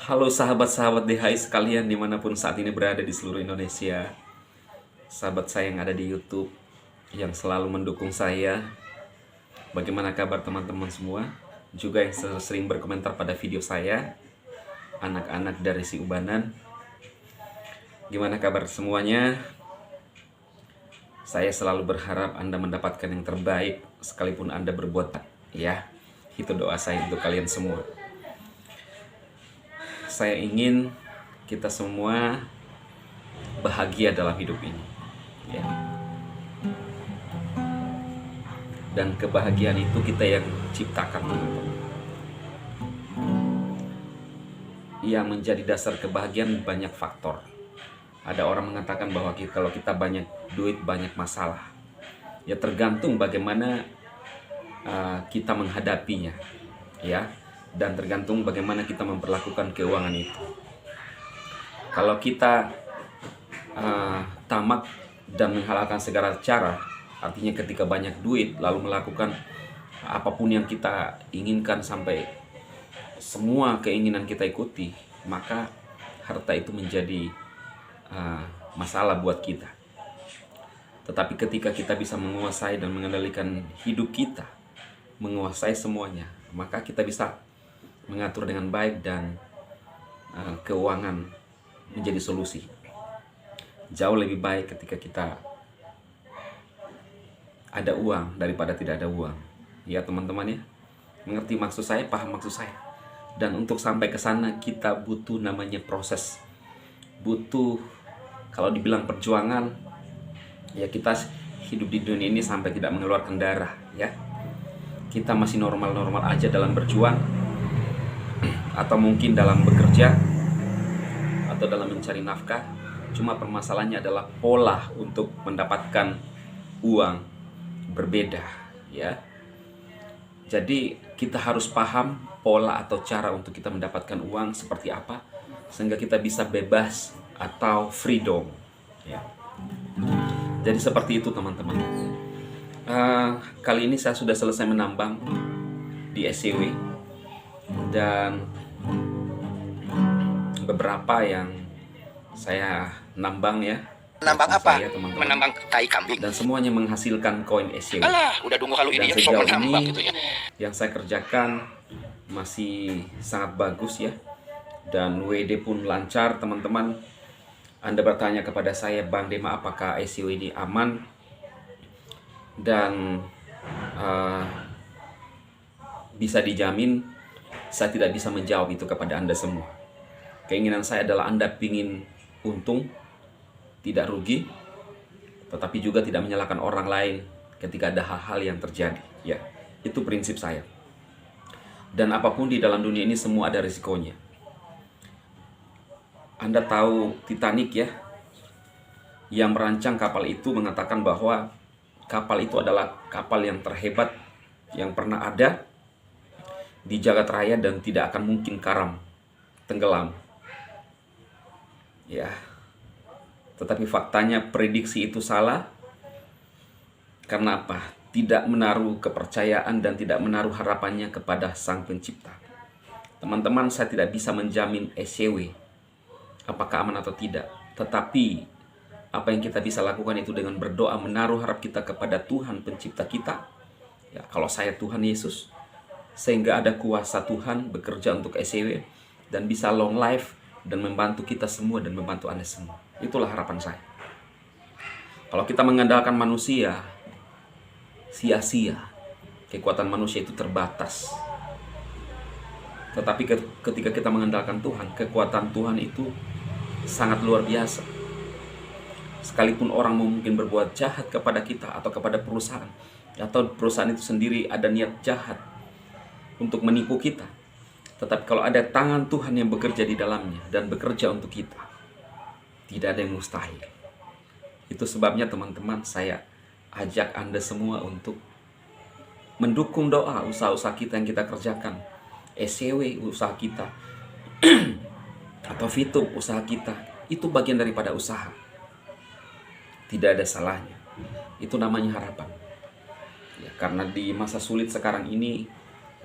Halo sahabat-sahabat DHI sekalian dimanapun saat ini berada di seluruh Indonesia. Sahabat saya yang ada di YouTube, yang selalu mendukung saya. Bagaimana kabar teman-teman semua? Juga yang sering berkomentar pada video saya, anak-anak dari si Ubanan. Gimana kabar semuanya? Saya selalu berharap Anda mendapatkan yang terbaik sekalipun Anda berbuat, ya. Itu doa saya untuk kalian semua. Saya ingin kita semua bahagia dalam hidup ini, ya. Dan kebahagiaan itu kita yang ciptakan, teman-teman. Yang menjadi dasar kebahagiaan banyak faktor. Ada orang mengatakan bahwa kalau kita banyak duit, banyak masalah. Ya tergantung bagaimana kita menghadapinya, ya. Dan tergantung bagaimana kita memperlakukan keuangan itu. Kalau kita tamak dan menghalalkan segala cara, artinya ketika banyak duit lalu melakukan apapun yang kita inginkan sampai semua keinginan kita ikuti, maka harta itu menjadi masalah buat kita. Tetapi ketika kita bisa menguasai dan mengendalikan hidup kita, menguasai semuanya, maka kita bisa mengatur dengan baik dan keuangan menjadi solusi. Jauh lebih baik ketika kita ada uang daripada tidak ada uang. Ya teman-teman ya, mengerti maksud saya, paham maksud saya. Dan untuk sampai ke sana kita butuh namanya proses. Butuh, kalau dibilang perjuangan, ya kita hidup di dunia ini sampai tidak mengeluarkan darah, ya. Kita masih normal-normal aja dalam berjuang, atau mungkin dalam bekerja, atau dalam mencari nafkah. Cuma permasalahannya adalah pola untuk mendapatkan uang berbeda, ya. Jadi kita harus paham pola atau cara untuk kita mendapatkan uang seperti apa, sehingga kita bisa bebas atau freedom, ya. Jadi seperti itu teman-teman. Kali ini saya sudah selesai menambang di SCW, dan beberapa yang saya nambang, ya. Menambang apa? Saya, teman-teman. Menambang tai kambing. Dan semuanya menghasilkan koin SCW. Alah, udah dungu halu ini Dan ya, sok sejauh menambang ini gitu ya. yang saya kerjakan masih sangat bagus, ya. Dan WD pun lancar, teman-teman. Anda bertanya kepada saya, Bang Dema, apakah SCW ini aman? Dan bisa dijamin saya tidak bisa menjawab itu kepada Anda semua. Keinginan saya adalah Anda ingin untung, tidak rugi, tetapi juga tidak menyalahkan orang lain ketika ada hal-hal yang terjadi. Ya, itu prinsip saya. Dan apapun di dalam dunia ini semua ada risikonya. Anda tahu Titanic, ya? Yang merancang kapal itu mengatakan bahwa kapal itu adalah kapal yang terhebat yang pernah ada di jagat raya dan tidak akan mungkin karam, tenggelam. Ya. Tetapi faktanya prediksi itu salah. Karena apa? Tidak menaruh kepercayaan dan tidak menaruh harapannya kepada Sang Pencipta. Teman-teman, saya tidak bisa menjamin SCW apakah aman atau tidak. Tetapi apa yang kita bisa lakukan itu dengan berdoa, menaruh harap kita kepada Tuhan Pencipta kita. Ya, kalau saya Tuhan Yesus, sehingga ada kuasa Tuhan bekerja untuk SCW dan bisa long life dan membantu kita semua dan membantu Anda semua. Itulah harapan saya. Kalau kita mengandalkan manusia, sia-sia. Kekuatan manusia itu terbatas. Tetapi ketika kita mengandalkan Tuhan, kekuatan Tuhan itu sangat luar biasa. Sekalipun orang mungkin berbuat jahat kepada kita atau kepada perusahaan, atau perusahaan itu sendiri ada niat jahat untuk menipu kita, tetapi kalau ada tangan Tuhan yang bekerja di dalamnya dan bekerja untuk kita, tidak ada yang mustahil. Itu sebabnya teman-teman, saya ajak Anda semua untuk mendukung doa usaha-usaha kita yang kita kerjakan. SCW usaha kita atau Fitup usaha kita, itu bagian daripada usaha. Tidak ada salahnya. Itu namanya harapan. Ya, karena di masa sulit sekarang ini,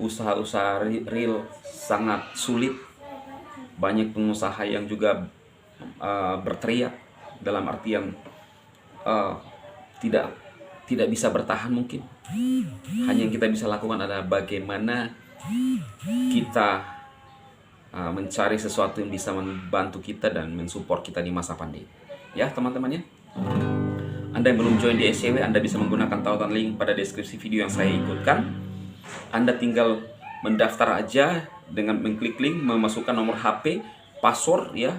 usaha-usaha real sangat sulit. banyak pengusaha yang juga berteriak dalam artian tidak tidak bisa bertahan mungkin. Hanya yang kita bisa lakukan adalah bagaimana kita mencari sesuatu yang bisa membantu kita dan mensupport kita di masa pandemi. Ya teman-teman ya. Anda yang belum join di SCW, Anda bisa menggunakan tautan link pada deskripsi video yang saya ikutkan. Anda tinggal mendaftar aja dengan mengklik link, memasukkan nomor HP, password ya.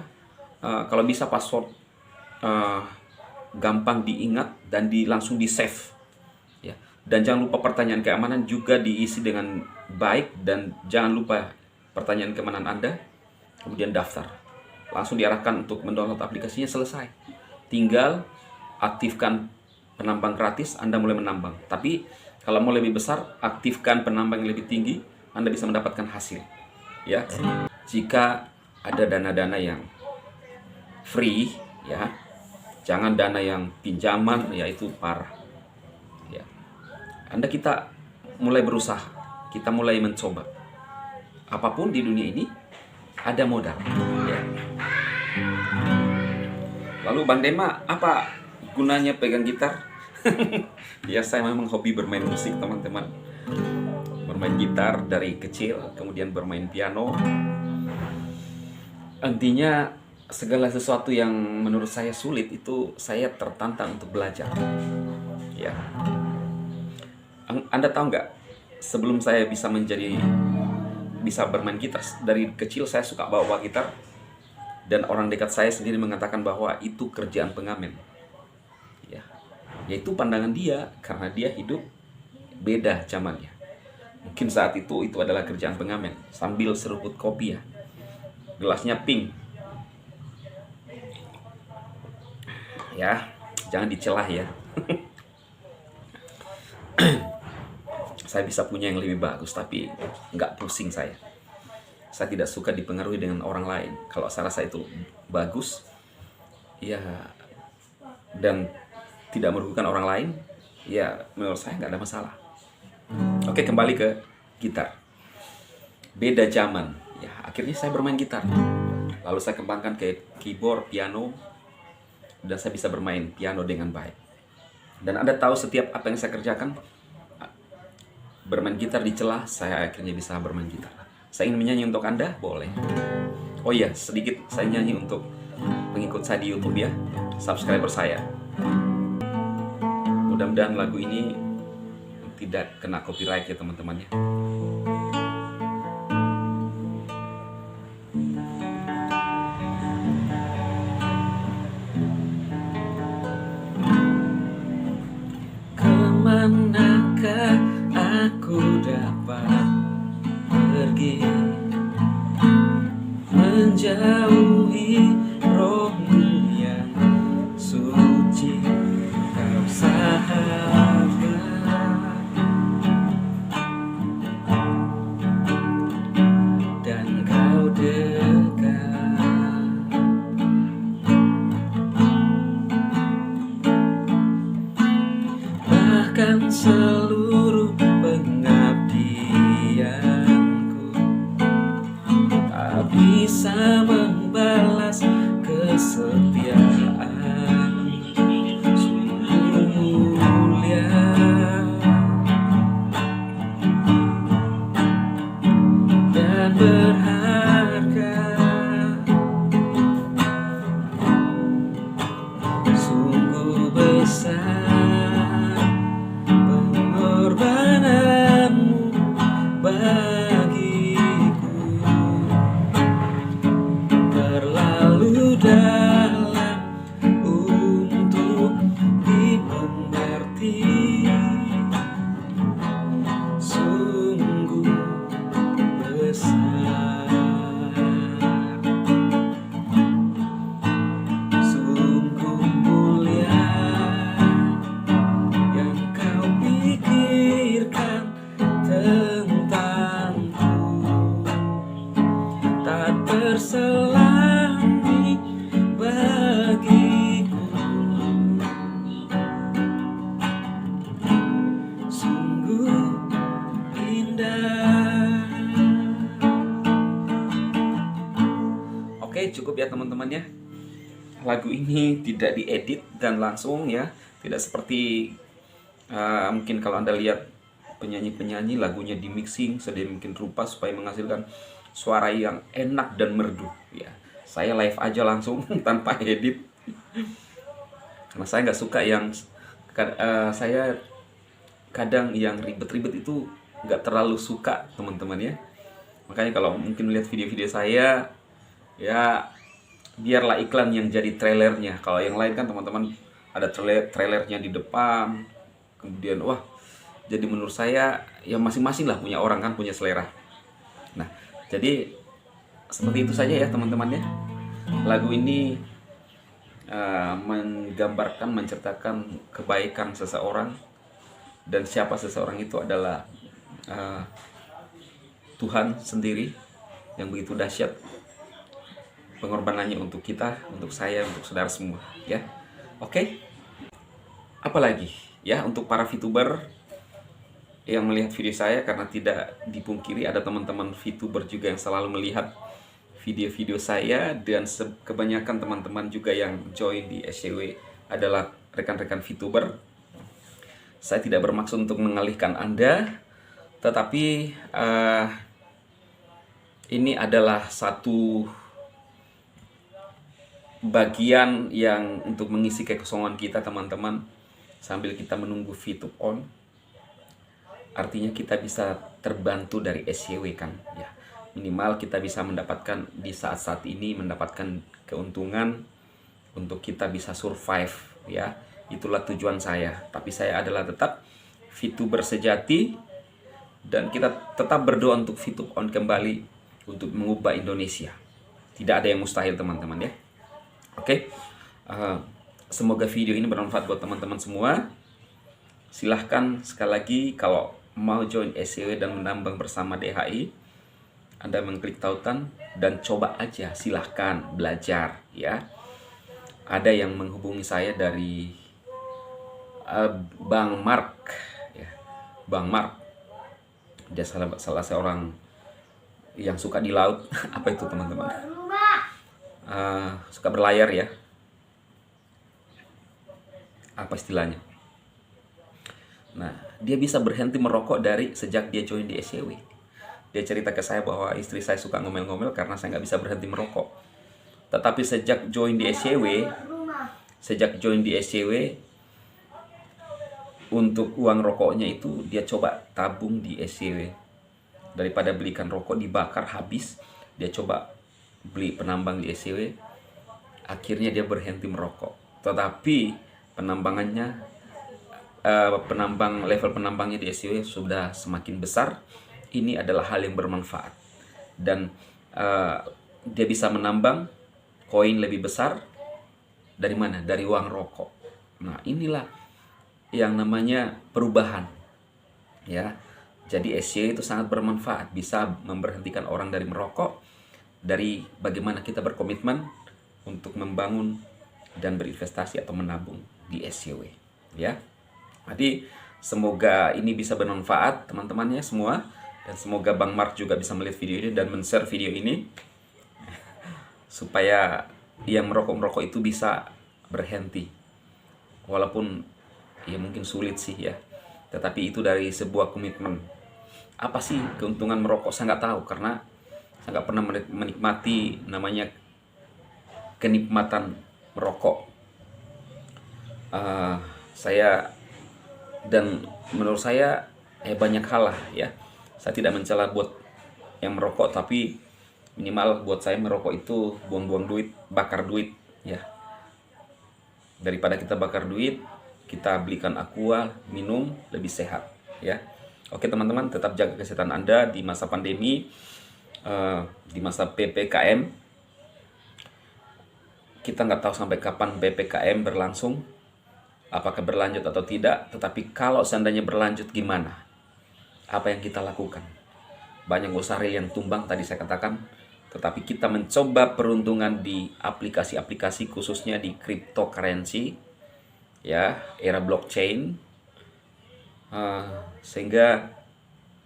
Kalau bisa password gampang diingat dan langsung di save ya. Dan jangan lupa pertanyaan keamanan juga diisi dengan baik, dan jangan lupa pertanyaan keamanan Anda, kemudian daftar. Langsung diarahkan untuk mendownload aplikasinya, selesai. Tinggal aktifkan penambang gratis, Anda mulai menambang. Tapi kalau mau lebih besar, aktifkan penambang yang lebih tinggi, Anda bisa mendapatkan hasil. Ya, jika ada dana-dana yang free, ya, jangan dana yang pinjaman, yaitu parah. Ya, kita mulai berusaha, kita mulai mencoba. Apapun di dunia ini ada modal. Ya. Lalu Bang Dema, apa gunanya pegang gitar? Ya, saya memang hobi bermain musik teman-teman. Bermain gitar dari kecil, kemudian bermain piano. Intinya segala sesuatu yang menurut saya sulit itu saya tertantang untuk belajar. Ya. Anda tahu nggak, sebelum saya bisa bermain gitar, dari kecil saya suka bawa gitar, dan orang dekat saya sendiri mengatakan bahwa itu kerjaan pengamen. Ya, yaitu pandangan dia karena dia hidup beda zamannya. Mungkin saat itu adalah kerjaan pengamen sambil seruput kopi ya. Gelasnya pink. Ya, jangan dicelah ya. Saya bisa punya yang lebih bagus, tapi nggak pusing saya. Saya tidak suka dipengaruhi dengan orang lain. Kalau saya rasa itu bagus, ya, dan tidak merugikan orang lain, ya menurut saya nggak ada masalah. Oke, kembali ke gitar. Beda zaman, ya akhirnya saya bermain gitar. Lalu saya kembangkan ke keyboard, piano, dan saya bisa bermain piano dengan baik. Dan Anda tahu setiap apa yang saya kerjakan, bermain gitar di celah, saya akhirnya bisa bermain gitar. Saya ingin menyanyi untuk Anda, boleh. Oh iya, sedikit saya nyanyi untuk pengikut saya di YouTube ya, subscriber saya. Mudah-mudahan lagu ini tidak kena copyright ya teman-teman ya. Kemanakah aku dapat pergi, menjauhi rohmu yang suci, kau sahabat, dan kau dekat. Bahkan seluruh pengabdianku tak bisa membalas kesetiaan sungguh mulia dan berharga, sungguh besar pengorbananmu bagiku, terlalu dalam untuk dimengerti, sungguh besar, sungguh mulia yang kau pikirkan tentangku, tak terselami bagiku, sungguh indah. Oke, cukup ya teman-teman ya. Lagu ini tidak diedit dan langsung ya, tidak seperti mungkin kalau Anda lihat penyanyi-penyanyi lagunya di mixing sedemikian rupa supaya menghasilkan suara yang enak dan merdu ya. Saya live aja langsung tanpa edit karena saya nggak suka yang saya kadang yang ribet-ribet itu nggak terlalu suka teman-teman ya. Makanya kalau mungkin melihat video-video saya ya, biarlah iklan yang jadi trailernya. Kalau yang lain kan teman-teman ada trailernya di depan, kemudian wah, jadi menurut saya ya masing-masing lah punya orang kan punya selera. Nah, jadi seperti itu saja ya teman-teman ya. Lagu ini menggambarkan, menceritakan kebaikan seseorang, dan siapa seseorang itu adalah Tuhan sendiri yang begitu dahsyat pengorbanannya untuk kita, untuk saya, untuk saudara semua ya. Oke. Apalagi ya untuk para VTuber yang melihat video saya, karena tidak dipungkiri ada teman-teman VTuber juga yang selalu melihat video-video saya, dan kebanyakan teman-teman juga yang join di SCW adalah rekan-rekan VTuber. Saya tidak bermaksud untuk mengalihkan Anda, tetapi ini adalah satu bagian yang untuk mengisi kekosongan kita teman-teman, sambil kita menunggu VTube on. Artinya kita bisa terbantu dari SCW kan ya. Minimal kita bisa mendapatkan di saat-saat ini mendapatkan keuntungan untuk kita bisa survive ya. Itulah tujuan saya. Tapi saya adalah tetap VTuber sejati, dan kita tetap berdoa untuk VTube on kembali untuk mengubah Indonesia. Tidak ada yang mustahil teman-teman ya. Oke. Semoga video ini bermanfaat buat teman-teman semua. Silahkan sekali lagi kalau mau join SCW dan menambang bersama DHI, Anda mengklik tautan dan coba aja, silahkan belajar ya. Ada yang menghubungi saya dari Bang Mark ya. Bang Mark, dia salah seorang yang suka di laut. Apa itu teman-teman? Suka berlayar ya. Apa istilahnya? Nah, dia bisa berhenti merokok dari sejak dia join di SCW. Dia cerita ke saya bahwa istri saya suka ngomel-ngomel karena saya nggak bisa berhenti merokok. Tetapi sejak join di SCW, untuk uang rokoknya itu dia coba tabung di SCW. Daripada belikan rokok dibakar habis, dia coba beli penambang di SCW. Akhirnya dia berhenti merokok. Tetapi level penambangnya di SCW sudah semakin besar. Ini adalah hal yang bermanfaat, dan dia bisa menambang koin lebih besar dari mana? Dari uang rokok. Nah, inilah yang namanya perubahan ya. Jadi SCW itu sangat bermanfaat, bisa memberhentikan orang dari merokok, dari bagaimana kita berkomitmen untuk membangun dan berinvestasi atau menabung di SCW ya. Jadi semoga ini bisa bermanfaat teman-temannya semua, dan semoga Bang Mark juga bisa melihat video ini dan men-share video ini supaya yang merokok itu bisa berhenti. Walaupun ya mungkin sulit sih ya, tetapi itu dari sebuah komitmen. Apa sih keuntungan merokok? Saya nggak tahu, karena saya nggak pernah menikmati namanya kenikmatan merokok. Dan menurut saya banyak hal lah ya. Saya tidak mencela buat yang merokok, tapi minimal buat saya merokok itu buang-buang duit, bakar duit ya. Daripada kita bakar duit, kita belikan aqua, minum, lebih sehat ya. Oke teman-teman, tetap jaga kesehatan Anda di masa pandemi, di masa PPKM. Kita nggak tahu sampai kapan PPKM berlangsung, apakah berlanjut atau tidak. Tetapi kalau seandainya berlanjut gimana? Apa yang kita lakukan? Banyak usaha real yang tumbang tadi saya katakan, tetapi kita mencoba peruntungan di aplikasi-aplikasi, khususnya di cryptocurrency ya, era blockchain, sehingga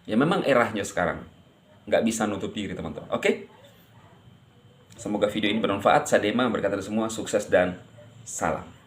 ya memang eranya sekarang, nggak bisa nutup diri teman-teman. Oke, Semoga video ini bermanfaat. Sadema berkata semua sukses dan salam.